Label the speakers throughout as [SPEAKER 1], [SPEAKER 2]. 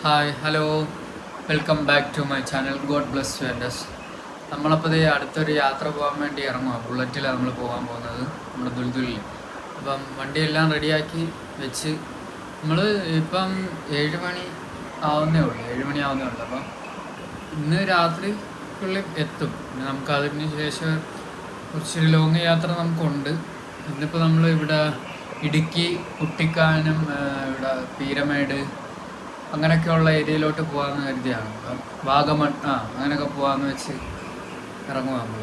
[SPEAKER 1] Hi hello welcome back to my channel God bless you and എസ്. നമ്മളപ്പോൾ അടുത്തൊരു യാത്ര പോകാൻ വേണ്ടി ഇറങ്ങുക. ബുള്ളറ്റിലാണ് നമ്മൾ പോകാൻ പോകുന്നത്, നമ്മുടെ ദുൽദുലിൽ. അപ്പം വണ്ടിയെല്ലാം റെഡിയാക്കി വെച്ച് നമ്മൾ ഇപ്പം 7 മണി ആവുന്നേ ഉള്ളൂ. അപ്പം ഇന്ന് രാത്രിക്കുള്ളിൽ എത്തും. പിന്നെ നമുക്ക് അതിന് ശേഷം കുറച്ചൊരു ലോങ് യാത്ര നമുക്കുണ്ട്. ഇന്നിപ്പോൾ നമ്മൾ ഇവിടെ ഇടുക്കി, കുട്ടിക്കാനം, ഇവിടെ പീരമേട് അങ്ങനെയൊക്കെയുള്ള ഏരിയയിലോട്ട് പോകാമെന്ന് കരുതിയാണ്. വാഗമൺ അങ്ങനെയൊക്കെ പോകാമെന്ന് വെച്ച് ഇറങ്ങുക നമ്മൾ.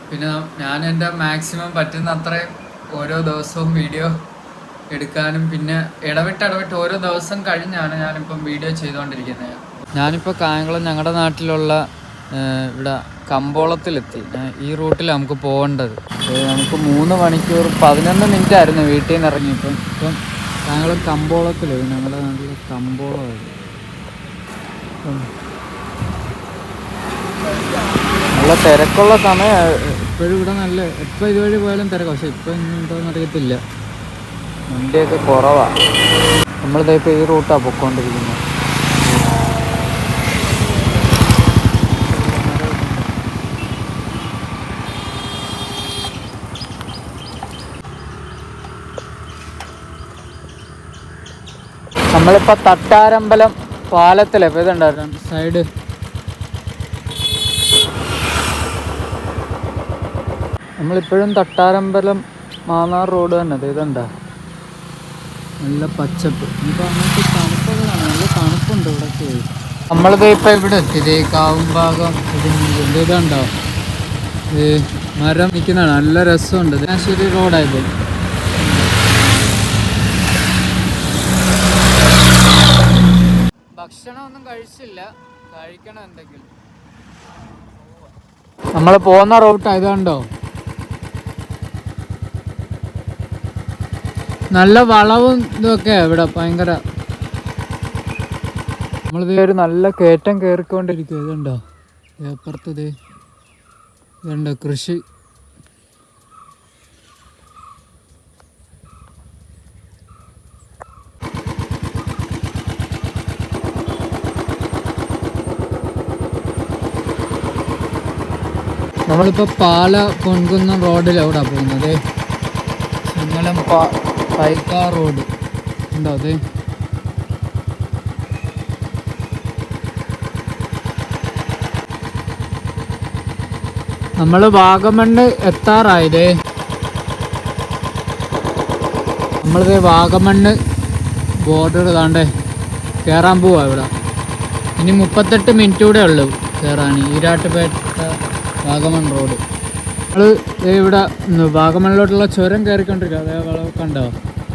[SPEAKER 1] പിന്നെ ഞാൻ എൻ്റെ മാക്സിമം പറ്റുന്ന അത്രയും ഓരോ ദിവസവും വീഡിയോ എടുക്കാനും, പിന്നെ ഇടവിട്ട് ഓരോ ദിവസം കഴിഞ്ഞാണ് ഞാനിപ്പം വീഡിയോ ചെയ്തുകൊണ്ടിരിക്കുന്നത്. ഞാനിപ്പോൾ കായംകുളം ഞങ്ങളുടെ നാട്ടിലുള്ള ഇവിടെ കമ്പോളത്തിലെത്തി. ഈ റൂട്ടിൽ നമുക്ക് പോകേണ്ടത്. നമുക്ക് 3 മണിക്കൂർ 11 മിനിറ്റ് ആയിരുന്നു വീട്ടിൽ നിന്ന് ഇറങ്ങിയപ്പം. ഇപ്പം ഞങ്ങൾ കമ്പോളത്തിൽ, ഞങ്ങളുടെ നാട്ടിൽ കമ്പോളമായിരുന്നു. നല്ല തിരക്കുള്ള സമയം ഇപ്പോഴും ഇവിടെ. എപ്പോൾ ഇതുവഴി പോയാലും തിരക്കാം, പക്ഷെ ഇപ്പം എന്താണെന്ന് അറിയത്തില്ല, വണ്ടിയൊക്കെ കുറവാണ്. നമ്മളിതിപ്പോൾ ഈ റൂട്ടാണ് പൊയ്ക്കൊണ്ടിരിക്കുന്നത്. നമ്മളിപ്പോൾ തട്ടാരമ്പലം പാലത്തിലെ ഇതുണ്ടായിരുന്നു സൈഡ്. നമ്മളിപ്പോഴും തട്ടാരമ്പലം മാന്നാർ റോഡ് തന്നെ. ഇതുണ്ടാ നല്ല പച്ചപ്പ്. ഇനിയിപ്പോൾ അങ്ങനത്തെ തണുപ്പുകളാണ്, നല്ല തണുപ്പുണ്ട് ഇവിടെയൊക്കെ. നമ്മളിത് ഇപ്പോൾ ഇവിടെ എത്തി. കാവും ഭാഗം ഇതുണ്ടോ, മരം നിൽക്കുന്നതാണ്, നല്ല രസമുണ്ട്. ശരി റോഡായിപ്പോൾ. ഭക്ഷണമൊന്നും കഴിച്ചില്ല, കഴിക്കണം എന്തെങ്കിലും. നമ്മൾ പോകുന്ന റൂട്ട് ഇതുണ്ടോ, നല്ല വളവും ഇതൊക്കെ ഇവിടെ ഭയങ്കര. നമ്മളിത് ഒരു നല്ല കയറ്റം കയറിക്കൊണ്ടിരിക്കും. ഇതുണ്ടോ അപ്പുറത്തത്, ഇതുണ്ടോ കൃഷി. നമ്മളിപ്പോൾ പാല പൊൻകുന്നം റോഡിലവിടെ പോകുന്നത്. ചെങ്ങലം പൈക്കാർ റോഡ് ഉണ്ടോ അത്. നമ്മൾ വാഗമണ്ണ് എത്താറായതേ. നമ്മളിത് വാഗമണ്ണ് ബോർഡർ താണ്ടേ കയറാൻ പോവാ. ഇവിടെ ഇനി 38 മിനിറ്റ് കൂടെ ഉള്ളൂ കയറാൻ. ഈരാട്ടുപേട്ട വാഗമൺ റോഡ്. നമ്മൾ ഇവിടെ വാഗമണിലോട്ടുള്ള ചുരം കയറിക്കൊണ്ടിരിക്കുക. അതേ വളവ് കണ്ടോ,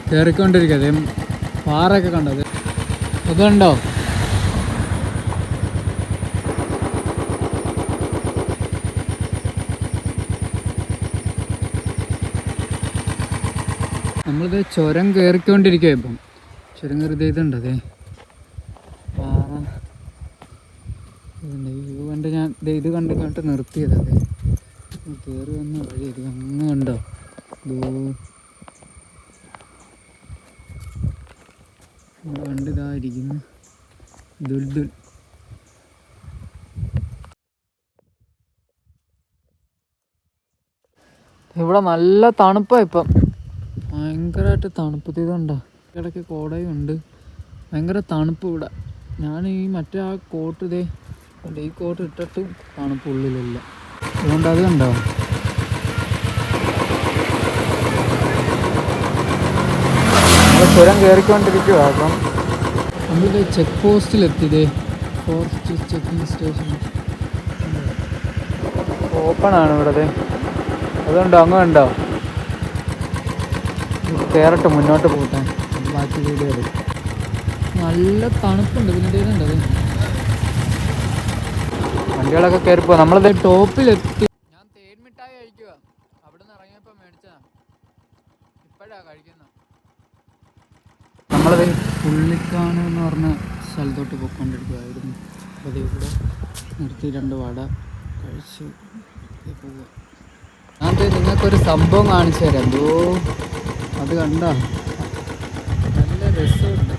[SPEAKER 1] കയറിക്കൊണ്ടിരിക്കുക. അതേ പാറയൊക്കെ കണ്ടോ, അതുണ്ടോ. നമ്മളിത് ചുരം കയറിക്കൊണ്ടിരിക്കുക. ഇപ്പം ചുരം കയറി ഇതുണ്ട്, അതെ പാറ. കണ്ട് ഞാൻ ഇത് കണ്ടിട്ട് നിർത്തിയത്. അതെ കയറി വന്ന വഴി ഇത് അങ്ങ് കണ്ടോ. കണ്ടിതായിരിക്കുന്നു ദുൽദുൽ. ഇവിടെ നല്ല തണുപ്പാണ് ഇപ്പം, ഭയങ്കരമായിട്ട് തണുപ്പ്. ഇതുണ്ടോ ഇടയ്ക്ക് കോടയും ഉണ്ട്, ഭയങ്കര തണുപ്പ് ഇവിടെ. ഞാൻ ഈ മറ്റേ ആ കോട്ട് ഈ കോട്ട് ഇട്ടിട്ടും തണുപ്പ് ഉള്ളിലില്ല. അതുകൊണ്ട് അത് കണ്ടോ. നമ്മൾ ചുരം കയറിക്കൊണ്ടിരിക്കുക. അപ്പം നമ്മളിത് ചെക്ക് പോസ്റ്റിലെത്തിയതേ. ഫോറസ്റ്റ് ചെക്കിങ് സ്റ്റേഷൻ ഓപ്പണാണ് ഇവിടെ. അതുണ്ടോ, അങ്ങ് കണ്ടോ. കയറട്ടെ, മുന്നോട്ട് പോട്ടെ, ബാക്കി വീഡിയോ എടുക്കും. നല്ല തണുപ്പുണ്ട്. പിന്നെ ഇതുണ്ടത് വണ്ടികളൊക്കെ കയറിപ്പോ. നമ്മളത് ടോപ്പിലെത്തി. ഞാൻ തേൻമിഠായി കഴിക്കുക. അവിടെ നിന്ന് ഇറങ്ങിയപ്പോൾ മേടിച്ചതാ, ഇപ്പോഴാണ് കഴിക്കുന്നത്. നമ്മളത് പുള്ളിക്കാണ് എന്ന് പറഞ്ഞ സ്ഥലത്തോട്ട് പോയിക്കൊണ്ടിരിക്കുകയായിരുന്നു. അപ്പോൾ ഇവിടെ നിർത്തി 2 വട കഴിച്ച് പോവുക. ഞാൻ നിങ്ങൾക്കൊരു സംഭവം കാണിച്ചു തരാം. അത് കണ്ടോ, നല്ല രസമുണ്ട്.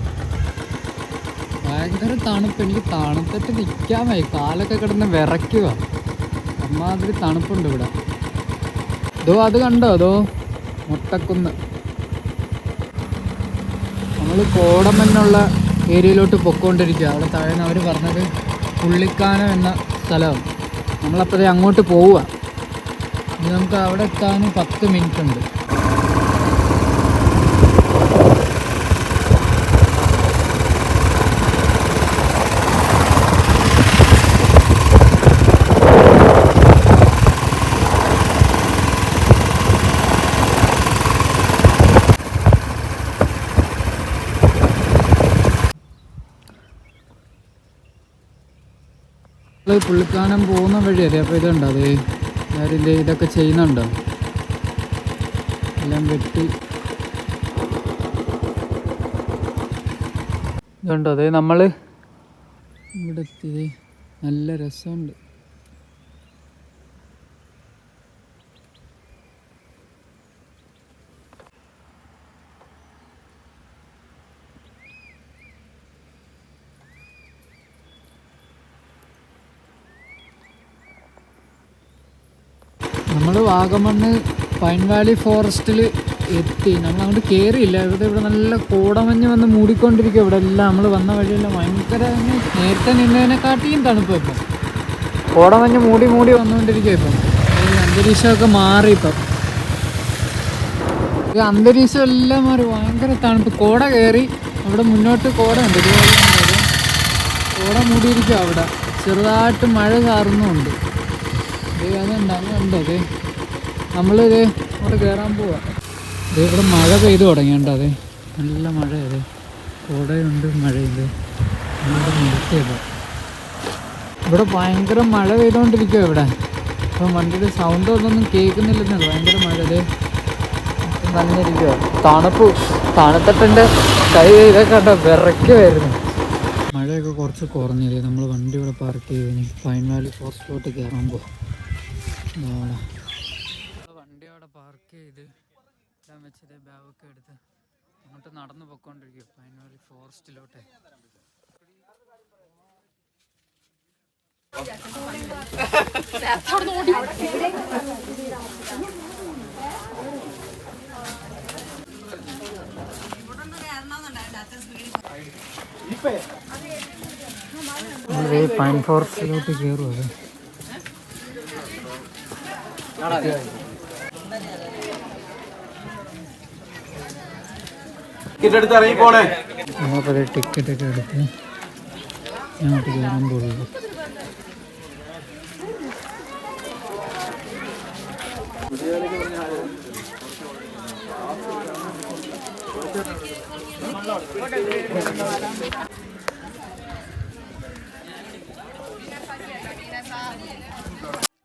[SPEAKER 1] ഭയങ്കര തണുപ്പ്. എനിക്ക് തണുത്തിട്ട് നിൽക്കാൻ വയ്യ, കാലൊക്കെ കിടന്ന് വിറയ്ക്കുക. അമ്മാതിരി തണുപ്പുണ്ട് ഇവിടെ. അതോ അത് കണ്ടോ, അതോ മുട്ടക്കുന്ന്. നമ്മൾ കോടമഞ്ഞുള്ള ഏരിയയിലോട്ട് പൊയ്ക്കൊണ്ടിരിക്കുക. അവിടെ താഴെ അവർ പറഞ്ഞത് പുള്ളിക്കാനം എന്ന സ്ഥലമാണ്. നമ്മളപ്പോഴേ അങ്ങോട്ട് പോവുക. ഇനി നമുക്ക് അവിടെ എത്താൻ 10 മിനിറ്റ് ഉണ്ട്. പുള്ളിക്കാനം പോകുന്ന വഴി അതെ. അപ്പോൾ ഇതുണ്ടോ, അതെ ആരില്ലേ ഇതൊക്കെ ചെയ്യുന്നുണ്ടോ, എല്ലാം വെട്ടി ഇതുണ്ടോ. അതെ നമ്മൾ ഇവിടെ എത്തിയത്. നല്ല രസമുണ്ട്. നമ്മൾ വാഗമണ്ണ് പൈൻ വാലി ഫോറസ്റ്റിൽ എത്തി. നമ്മൾ അങ്ങോട്ട് കയറിയില്ല. ഇവിടെ നല്ല കോടമഞ്ഞ് വന്ന് മൂടിക്കൊണ്ടിരിക്കുക. ഇവിടെ എല്ലാം നമ്മൾ വന്ന വഴിയെല്ലാം ഭയങ്കര നേരത്തെ നിന്നതിനെക്കാട്ടിയും തണുപ്പ്. ഇപ്പം കോടമഞ്ഞ് മൂടി മൂടി വന്നുകൊണ്ടിരിക്കുക. ഇപ്പം അന്തരീക്ഷമൊക്കെ മാറി. ഇപ്പം ഈ അന്തരീക്ഷം എല്ലാം മാറി, ഭയങ്കര തണുപ്പ്. കോട കയറി. അവിടെ മുന്നോട്ട് കോട ഉണ്ട്, ഇതുപോലെ കോട മൂടിയിരിക്കുക. അവിടെ ചെറുതായിട്ട് മഴ ചാറുന്നുമുണ്ട്. അതുണ്ട് അങ്ങുണ്ട്. അതെ നമ്മളിത് അവിടെ കയറാൻ പോവാ. ഇത് ഇവിടെ മഴ പെയ്തു തുടങ്ങിയുണ്ട്. അതെ നല്ല മഴ. അതെ കോടയുണ്ട്, മഴയുണ്ട്. നമ്മുടെ നിർത്തിയത് ഇവിടെ ഭയങ്കര മഴ പെയ്തുകൊണ്ടിരിക്കുക. ഇവിടെ ഇപ്പം വണ്ടിയുടെ സൗണ്ട് ഒന്നും കേൾക്കുന്നില്ലെന്നത്. ഭയങ്കര മഴ. അതെ നനഞ്ഞിരിക്കുക. തണുത്തിട്ടുണ്ട്. കൈ ഇതൊക്കെ കണ്ടോ വിറയ്ക്കുമായിരുന്നു. മഴയൊക്കെ കുറച്ച് കുറഞ്ഞത്. നമ്മൾ വണ്ടി ഇവിടെ പാർക്ക് ചെയ്തിന് പൈൻ വാലി ഫോറസ്റ്റിലോട്ട് കയറാൻ പോവാം. വണ്ടി അവിടെ പാർക്ക് ചെയ്ത് എല്ലാം വെച്ചത് ബാഗൊക്കെ എടുത്ത് അങ്ങോട്ട് നടന്നു പോയിക്കൊണ്ടിരിക്കുക പൈൻ വാലി ഫോറസ്റ്റിലോട്ടെ. പൈൻ ഫോറസ്റ്റിലോട്ട് കയറും. അത് നമുക്കത് ടിക്കറ്റൊക്കെ എടുത്ത് അങ്ങോട്ട് കയറാൻ പോകുള്ളൂ.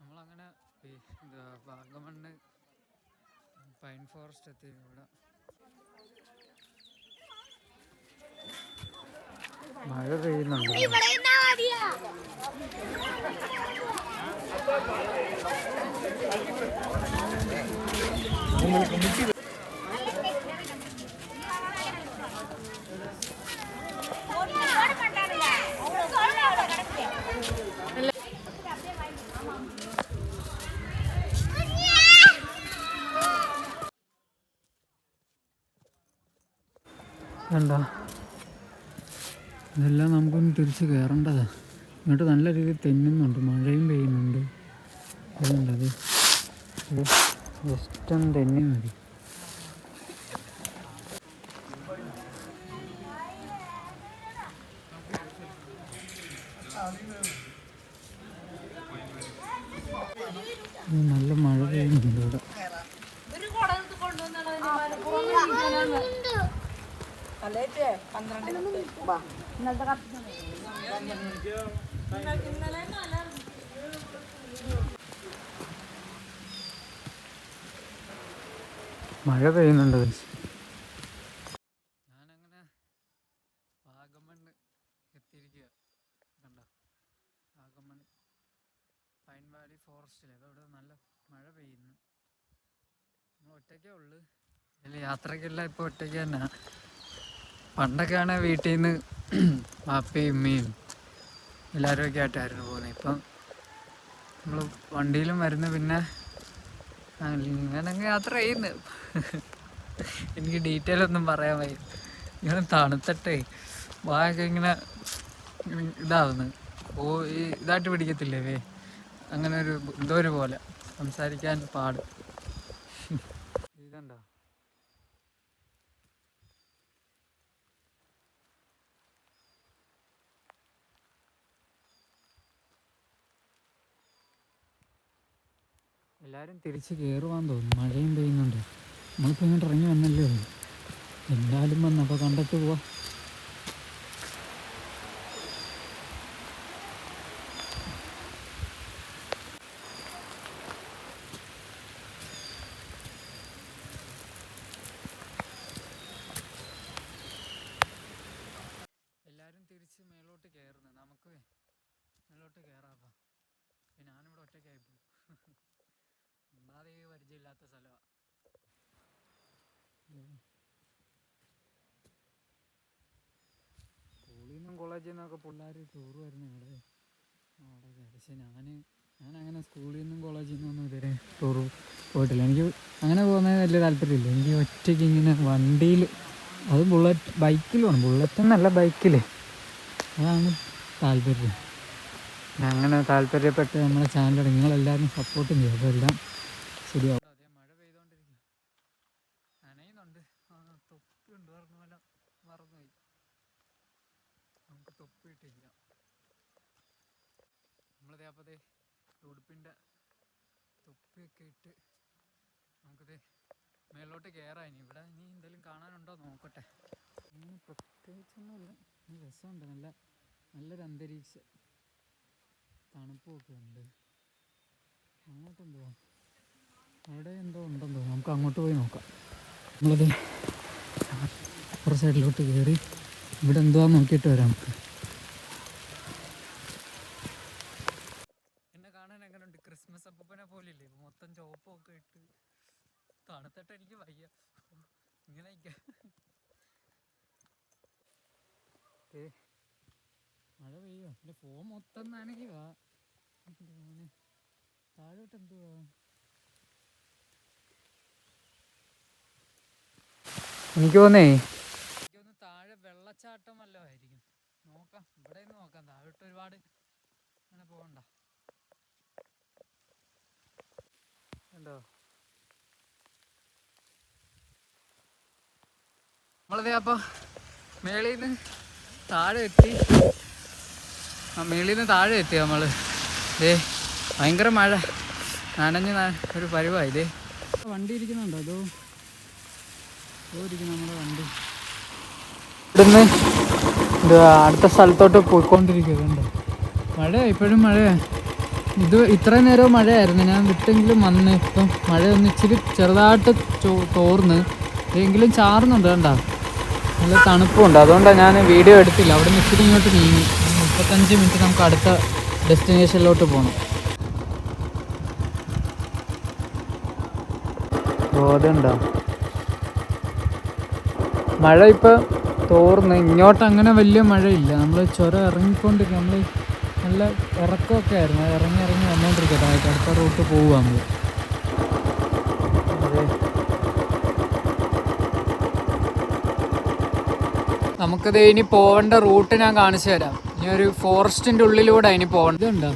[SPEAKER 1] നമ്മളങ്ങനെ വാഗമണ്ണ് പൈൻ ഫോറസ്റ്റ് എത്തി. ഇവിടെ മഴ പെയ്യുന്നുണ്ട്. കണ്ടോ, ഇതെല്ലാം നമുക്കൊന്ന് തിരിച്ച് കയറേണ്ടതാണ്. ഇങ്ങോട്ട് നല്ല രീതിയിൽ തെന്നുന്നുണ്ട്, മഴയും പെയ്യുന്നുണ്ട്. അതുകൊണ്ടത് ജസ്റ്റ് ഒന്ന് തെന്നി മതി. നല്ല മഴ പെയ്യുന്നുണ്ട് ഇവിടെ. മഴ പെയ്യുന്നുണ്ട്. ഞാനങ്ങനെ വാഗമണ്ണ് എത്തിയിരിക്കുക. കണ്ടോ, വാഗമൺ പൈൻ വാലി ഫോറസ്റ്റിൽ. അതവിടെ നല്ല മഴ പെയ്യുന്നു. നമ്മൾ ഒറ്റയ്ക്കേ ഉള്ളു. ഇതിൽ യാത്രയ്ക്കെല്ലാം ഇപ്പോൾ ഒറ്റയ്ക്ക് തന്നെ. പണ്ടൊക്കെയാണ് വീട്ടിൽ നിന്ന് വാപ്പയും ഉമ്മയും എല്ലാവരും ഒക്കെ ആയിട്ടായിരുന്നു പോകുന്നത്. ഇപ്പം നമ്മൾ വണ്ടിയിലും വരുന്നു, പിന്നെ ഇങ്ങനെ യാത്ര ചെയ്യുന്നു. എനിക്ക് ഡീറ്റെയിൽ ഒന്നും പറയാൻ വയ്യ. ഇങ്ങനെ തണുത്തിട്ടേ വായൊക്കെ ഇങ്ങനെ ഇതാവുന്നു. ഇതായിട്ട് പിടിക്കത്തില്ലേ വേ, അങ്ങനെ ഒരു എന്തോ ഒരു പോലെ സംസാരിക്കാൻ പാട്. ഇതുണ്ടോ എല്ലാവരും തിരിച്ച് കയറുവാന്ന് തോന്നുന്നു. മഴയും പെയ്യുന്നുണ്ട്. നമ്മളിപ്പോൾ ഇങ്ങോട്ട് ഇറങ്ങി വന്നല്ലേ ഉള്ളൂ. എന്തായാലും വന്ന് അപ്പോൾ കണ്ടിട്ട് പോവാം. എല്ലാവരും തിരിച്ച് മേലോട്ട് കയറുന്നു. നമുക്ക് മേലോട്ട് കയറാം. ഞാനിവിടെ ഒറ്റയ്ക്കായി പോകും. ഒന്നാതെ പരിചയമില്ലാത്ത സ്ഥലമാണ്. സ്കൂളിൽ നിന്നും കോളേജിൽ നിന്നൊക്കെ പിള്ളേർ ടൂർ വരുന്ന ഇവിടെ അവിടെ. പക്ഷെ ഞാനങ്ങനെ സ്കൂളിൽ നിന്നും കോളേജിൽ നിന്നൊന്നും ഇതുവരെ ടൂർ പോയിട്ടില്ല. എനിക്ക് അങ്ങനെ പോകുന്നത് വലിയ താല്പര്യമില്ല. എനിക്ക് ഒറ്റയ്ക്ക് ഇങ്ങനെ വണ്ടിയിൽ, അത് ബൈക്കിൽ വേണം. ബുള്ളറ്റ് എന്നല്ല, ബൈക്കിൽ. അതാണ് താല്പര്യം. അങ്ങനെ താല്പര്യപ്പെട്ട് നമ്മുടെ ചാനൽ നിങ്ങളെല്ലാവരും സപ്പോർട്ടും ചെയ്യും. അപ്പോൾ എല്ലാം ശരിയാവും. അതെ, മഴ പെയ്തുകൊണ്ടിരിക്കും. നനയുന്നുണ്ട്. തൊപ്പി ഉണ്ട് പറഞ്ഞ പോലെ മറന്നുപോയി. നമുക്ക് തൊപ്പി ഇട്ടിരിക്കാം. നമ്മളതേ അപ്പോഴത്തെ ഉടുപ്പിൻ്റെ തൊപ്പിയൊക്കെ ഇട്ട് നമുക്കിത് മേലോട്ട് കയറാം. ഇവിടെ ഇനി എന്തെങ്കിലും കാണാനുണ്ടോ നോക്കട്ടെ. അങ്ങനെ പ്രത്യേകിച്ചൊന്നുമില്ല. രസമുണ്ട്. നല്ലൊരു അന്തരീക്ഷം, തണുപ്പൊക്കെ ഉണ്ട്. അങ്ങോട്ടെന്തോ അവിടെ എന്തോ ഉണ്ടെന്ന് തോന്നുന്നു. നമുക്ക് അങ്ങോട്ട് പോയി നോക്കാം. നമ്മളത് അപ്പുറ സൈഡിലോട്ട് കയറി ഇവിടെ എന്തുവാന്ന് നോക്കിയിട്ട് വരാം. നമുക്ക് എന്നെ കാണാൻ എങ്ങനെയുണ്ട്? ക്രിസ്മസ് അപ്പൂപ്പനെ പോലില്ലേ? മൊത്തം ചോപ്പൊക്കെ ഇട്ട് തണുത്തിട്ട് എനിക്ക് വയ്യ. ഇങ്ങനെ മഴ പെയ്യുക. എൻ്റെ ഫോൺ മൊത്തം നനയ്ക്കുക. താഴോട്ട് എന്തുവാ? എനിക്ക് തോന്നേ താഴെ വെള്ളച്ചാട്ടം വല്ലതും ആയിരിക്കും. നോക്കാം, ഇവിടെ നിന്ന് നോക്കാം. താഴോട്ട് ഒരുപാട് അങ്ങനെ പോകണ്ട. ഉണ്ടോ? നമ്മളതേ അപ്പോൾ മേളിൽ നിന്ന് താഴെ എത്തി. നമ്മൾ ഭയങ്കര മഴ, നനഞ്ഞ് ഒരു പരുവായി. ഇതേ വണ്ടി ഇരിക്കുന്നുണ്ടോ? അതോ ഇരിക്കുന്നു നമ്മുടെ വണ്ടി. ഇവിടുന്ന് അടുത്ത സ്ഥലത്തോട്ട് പോയിക്കൊണ്ടിരിക്കുന്നുണ്ട്. മഴ ഇപ്പോഴും മഴയാണ്. ഇത്രയും നേരവും മഴയായിരുന്നു. ഞാൻ വിട്ടെങ്കിലും വന്ന് ഇപ്പം മഴയൊന്ന് ഇച്ചിരി ചെറുതായിട്ട് തോർന്ന് എങ്കിലും ചാറുന്നുണ്ട്. കണ്ടോ, നല്ല തണുപ്പുണ്ട്. അതുകൊണ്ടാണ് ഞാൻ വീഡിയോ എടുത്തില്ല. അവിടെ നിന്ന് ഇച്ചിരി ഇങ്ങോട്ട് നീങ്ങി. 35 മിനിറ്റ് നമുക്ക് അടുത്ത ഡെസ്റ്റിനേഷനിലോട്ട് പോകണം. ബോധമുണ്ടോ? മഴ ഇപ്പം തോർന്ന്. ഇങ്ങോട്ട് അങ്ങനെ വലിയ മഴയില്ല. നമ്മൾ ചുരം ഇറങ്ങിക്കൊണ്ടിരിക്കുക. നമ്മൾ നല്ല ഇറക്കമൊക്കെ ആയിരുന്നു. ഇറങ്ങി വന്നുകൊണ്ടിരിക്കട്ടെ. അടുത്ത റൂട്ട് പോവുക നമ്മൾ. നമുക്കത് ഇനി പോകേണ്ട റൂട്ട് ഞാൻ കാണിച്ചു തരാം. ഇനി ഒരു ഫോറസ്റ്റിൻ്റെ ഉള്ളിലൂടെ ഇനി പോകണം. ഇതുണ്ടോ,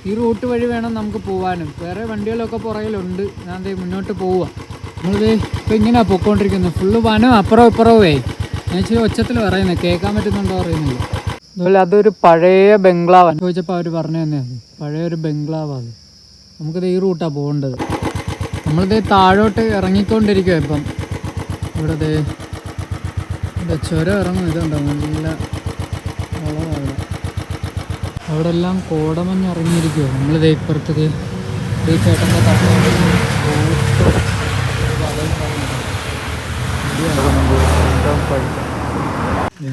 [SPEAKER 1] ഈ റൂട്ട് വഴി വേണം നമുക്ക് പോകാനും. വേറെ വണ്ടികളൊക്കെ പുറകിലുണ്ട്. ഞാൻ മുന്നോട്ട് പോവുക. നമ്മളിത് ഇപ്പം ഇങ്ങനെയാണ് പോയിക്കൊണ്ടിരിക്കുന്നത്. ഫുള്ള് വനം അപ്പുറവും ഇപ്പുറവേ. ഞാൻ ഇച്ചിരി ഒച്ചത്തിൽ പറയുന്നത്, കേൾക്കാൻ പറ്റുന്നുണ്ടോ അറിയുന്നില്ല. അതുപോലെ അതൊരു പഴയ ബംഗ്ലാവാണ്. ചോദിച്ചപ്പോൾ അവർ പറഞ്ഞു തന്നെയാണ്, പഴയൊരു ബംഗ്ലാവാണ്. നമുക്കിത് ഈ റൂട്ടാണ് പോകേണ്ടത്. നമ്മളിത് താഴോട്ട് ഇറങ്ങിക്കൊണ്ടിരിക്കുക. ഇപ്പം ഇവിടെ ചുരം ഇറങ്ങും. ഇതുണ്ടോ, നല്ല വളമാണ്. അവിടെ എല്ലാം കോടമഞ്ഞ് ഇറങ്ങിയിരിക്കുക. നമ്മളിത് ഇപ്പുറത്ത് ഈ ചേട്ടൻ്റെ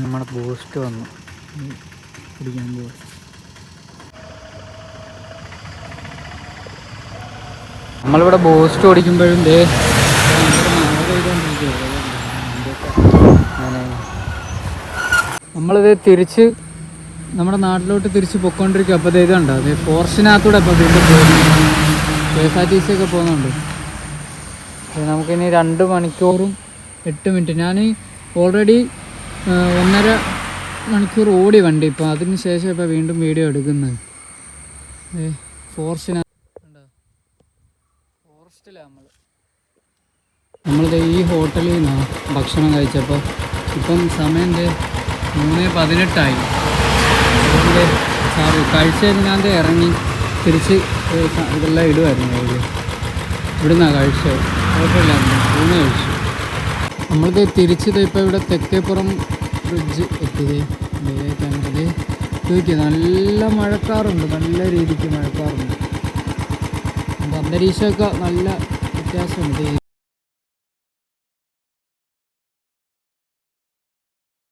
[SPEAKER 1] നമ്മുടെ ബൂസ്റ്റ് വന്നു കുടിക്കാൻ പോവാ. നമ്മളിവിടെ ബൂസ്റ്റ് ഓടിക്കുമ്പോഴും മഴ പെയ്തുകൊണ്ടിരിക്കുക. നമ്മളിത് തിരിച്ച് നമ്മുടെ നാട്ടിലോട്ട് തിരിച്ച് പൊയ്ക്കൊണ്ടിരിക്കുക. അപ്പോൾ ഇത് ഇതുണ്ട്, അത് ഫോറസ്റ്റിനകത്തൂടെ ഇപ്പോൾ വീണ്ടും പോകുന്നു. KSRTC ഒക്കെ പോകുന്നുണ്ട്. നമുക്കിനി 2 മണിക്കൂറും 8 മിനിറ്റ്. ഞാൻ ഓൾറെഡി 1.5 മണിക്കൂർ ഓടി വണ്ടി. ഇപ്പോൾ അതിന് ശേഷം ഇപ്പോൾ വീണ്ടും വീഡിയോ എടുക്കുന്നത്. ഫോറസ്റ്റിലാണ് നമ്മളിത് ഈ ഹോട്ടലിൽ നിന്നാണ് ഭക്ഷണം കഴിച്ചപ്പോൾ. ഇപ്പം സമയം 3:18 അതുകൊണ്ട് കഴിച്ചതിന് ഞാൻ ഇറങ്ങി തിരിച്ച് ഇതെല്ലാം ഇടുമായിരുന്നു കയ്യിൽ. ഇവിടുന്നാണ് കഴിച്ചത്, കുഴപ്പമില്ലായിരുന്നു. ഊണ് കഴിച്ചു. നമ്മളിത് തിരിച്ചത് ഇപ്പോൾ ഇവിടെ തെക്കേപ്പുറം ബ്രിഡ്ജ് എത്തിയത്. ക്യാമറത് ചോദിക്കുക, നല്ല മഴക്കാറുണ്ട്, നല്ല രീതിക്ക് മഴക്കാറുണ്ട്. അന്തരീക്ഷമൊക്കെ നല്ല വ്യത്യാസമുണ്ട്.